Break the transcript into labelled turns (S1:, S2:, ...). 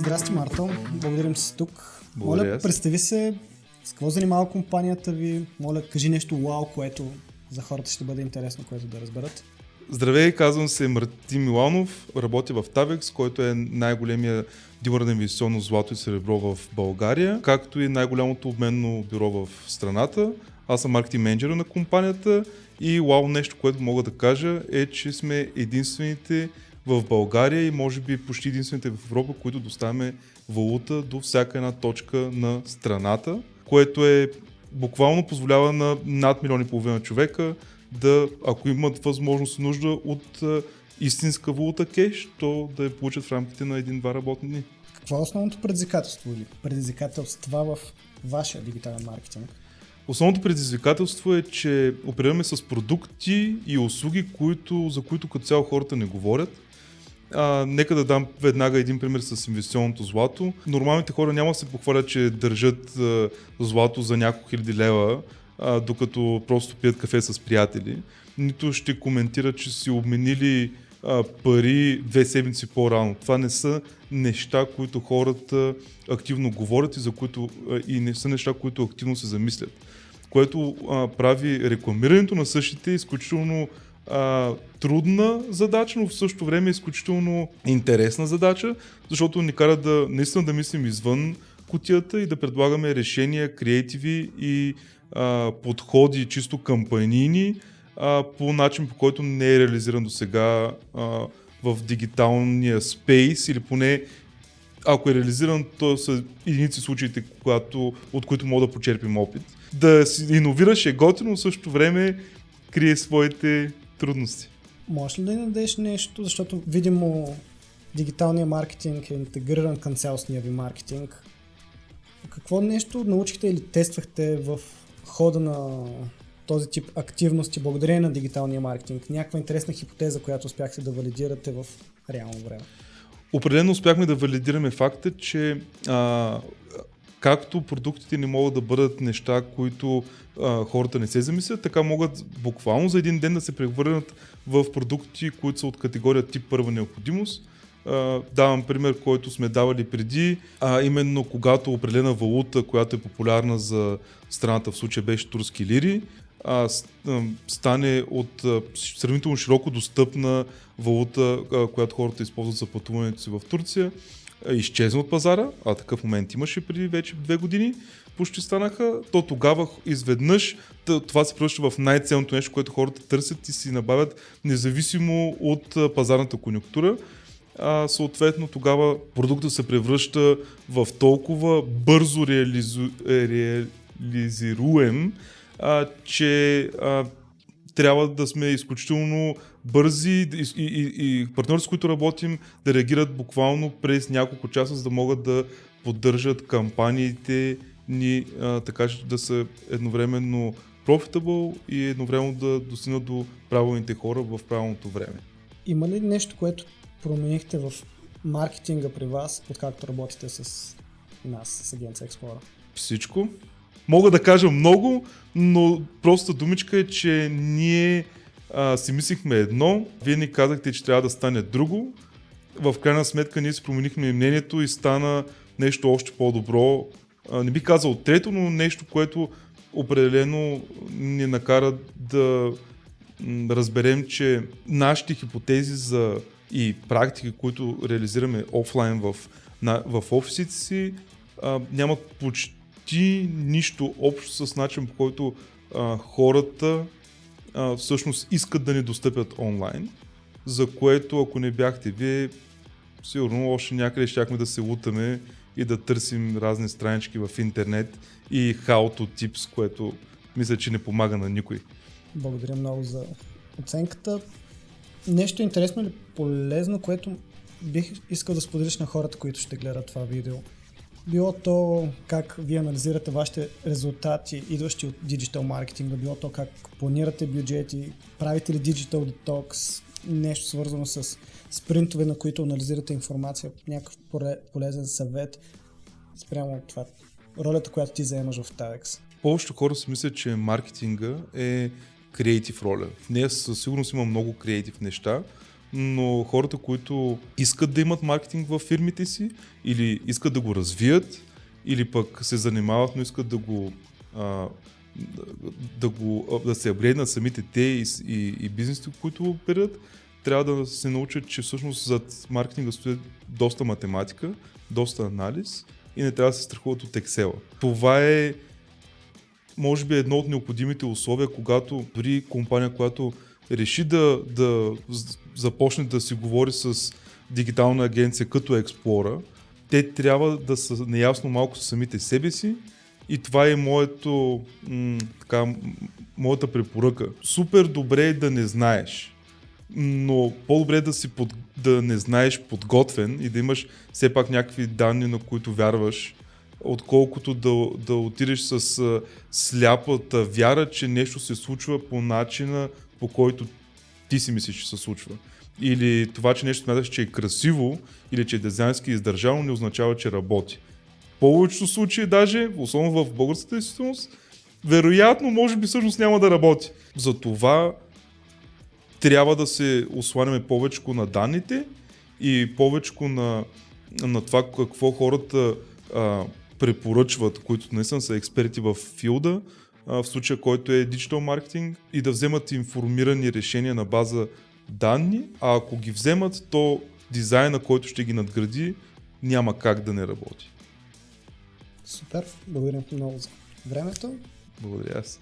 S1: Здрасти, Марто. Благодарим, че си тук.
S2: Благодаря.
S1: Моля, представи се, с какво занимава компанията ви? Моля, кажи нещо вау, което за хората ще бъде интересно, което да разберат.
S2: Здравей, казвам се Мартин Миланов, работя в Tavex, който е най-големия дилър на инвестиционно злато и сребро в България, както и най-голямото обменно бюро в страната. Аз съм маркетинг менеджер на компанията и вау, нещо, което мога да кажа е, че сме единствените в България и може би почти единствените в Европа, които доставяме валута до всяка една точка на страната, което е буквално позволява на над 1,5 милиона човека да, ако имат възможност и нужда от истинска валута кеш, то да я получат в рамките на 1-2 работни дни.
S1: Какво е основното предизвикателство или предизвикателства в вашия дигитален маркетинг?
S2: Основното предизвикателство е, че оперираме с продукти и услуги, за които като цяло хората не говорят. Нека да дам веднага един пример с инвестиционното злато. Нормалните хора няма да се похвалят, че държат злато за няколко хиляди лева, докато просто пият кафе с приятели. Нито ще коментират, че си обменили пари 2 седмици по-рано. Това не са неща, които хората активно говорят и не са неща, които активно се замислят. Което прави рекламирането на същите изключително трудна задача, но в същото време изключително интересна задача, защото ни кара наистина да мислим извън кутията и да предлагаме решения, креативи и подходи чисто кампанийни по начин, по който не е реализиран до сега в дигиталния спейс, или поне ако е реализиран, то са единици случаите, от които мога да почерпим опит. Да си иновираш е готино, но в същото време крие своите трудности.
S1: Можеш ли да ни дадеш нещо, защото видимо дигиталният маркетинг е интегриран към цялостния ви маркетинг. Какво нещо научихте или тествахте в хода на този тип активности благодарение на дигиталния маркетинг? Някаква интересна хипотеза, която успяхте да валидирате в реално време?
S2: Определено успяхме да валидираме факта, че както продуктите не могат да бъдат неща, които хората не се замислят, така могат буквално за един ден да се превърнат в продукти, които са от категория тип първа необходимост. Давам пример, който сме давали преди, именно когато определена валута, която е популярна за страната, в случая беше турски лири, стане от сравнително широко достъпна валута, която хората използват за пътуването си в Турция, изчезна от пазара, а такъв момент имаше преди вече 2 години, почти станаха, то тогава изведнъж това се превръща в най-ценното нещо, което хората търсят и си набавят независимо от пазарната конюнктура. Съответно тогава продуктът се превръща в толкова бързо реализируем, че трябва да сме изключително бързи и партньори, с които работим, да реагират буквално през няколко часа, за да могат да поддържат кампаниите ни, така че да са едновременно profitable и едновременно да достигнат до правилните хора в правилното време.
S1: Има ли нещо, което променихте в маркетинга при вас, откакто работите с нас, с агенция Explorer?
S2: Всичко. Мога да кажа много, но просто думичка е, че ние си мислихме едно, вие ни казахте, че трябва да стане друго. В крайна сметка ние си променихме мнението и стана нещо още по-добро. Не би казал трето, но нещо, което определено ни накара да разберем, че нашите хипотези и практики, които реализираме офлайн в офисите си, нямат почти нищо общо с начин, по който хората всъщност искат да ни достъпят онлайн, за което ако не бяхте вие, сигурно още някъде щяхме да се лутаме и да търсим разни странички в интернет и how to tips, което мисля, че не помага на никой.
S1: Благодаря много за оценката. Нещо интересно или полезно, което бих искал да споделиш на хората, които ще гледат това видео. Било то как вие анализирате вашите резултати, идващи от диджитал маркетинга, било то как планирате бюджети, правите ли диджитал детокс, нещо свързано с спринтове, на които анализирате информация, някакъв полезен съвет спрямо това, ролята, която ти заемаш в Tavex.
S2: Повечето хора си мислят, че маркетинга е креатив роля. В нея със сигурност има много креатив неща, но хората, които искат да имат маркетинг във фирмите си или искат да го развият, или пък се занимават, но искат да се апгрейднат самите те и бизнесите, които оперират, трябва да се научат, че всъщност зад маркетинга стои доста математика, доста анализ и не трябва да се страхуват от Excel. Това е, може би, едно от необходимите условия, когато дори компания, която реши да започне да си говори с дигитална агенция като Explora, те трябва да са неясно малко с самите себе си и това е моята препоръка. Супер добре е да не знаеш, но по-добре да не знаеш подготвен и да имаш все пак някакви данни, на които вярваш, отколкото да отидеш с сляпата вяра, че нещо се случва по начина, по който ти си мислиш, че се случва. Или това, че нещо смяташ, че е красиво или че е дизайнерски издържано, не означава, че работи. В повечето случаи, даже, особено в българската действителност, вероятно, може би всъщност няма да работи. Затова трябва да се осланяме повече на данните и повече на това какво хората препоръчват, които наистина са експерти в филда, в случая, който е диджитал маркетинг, и да вземат информирани решения на база данни, а ако ги вземат, то дизайна, който ще ги надгради, няма как да не работи.
S1: Супер, благодаря много за времето.
S2: Благодаря аз.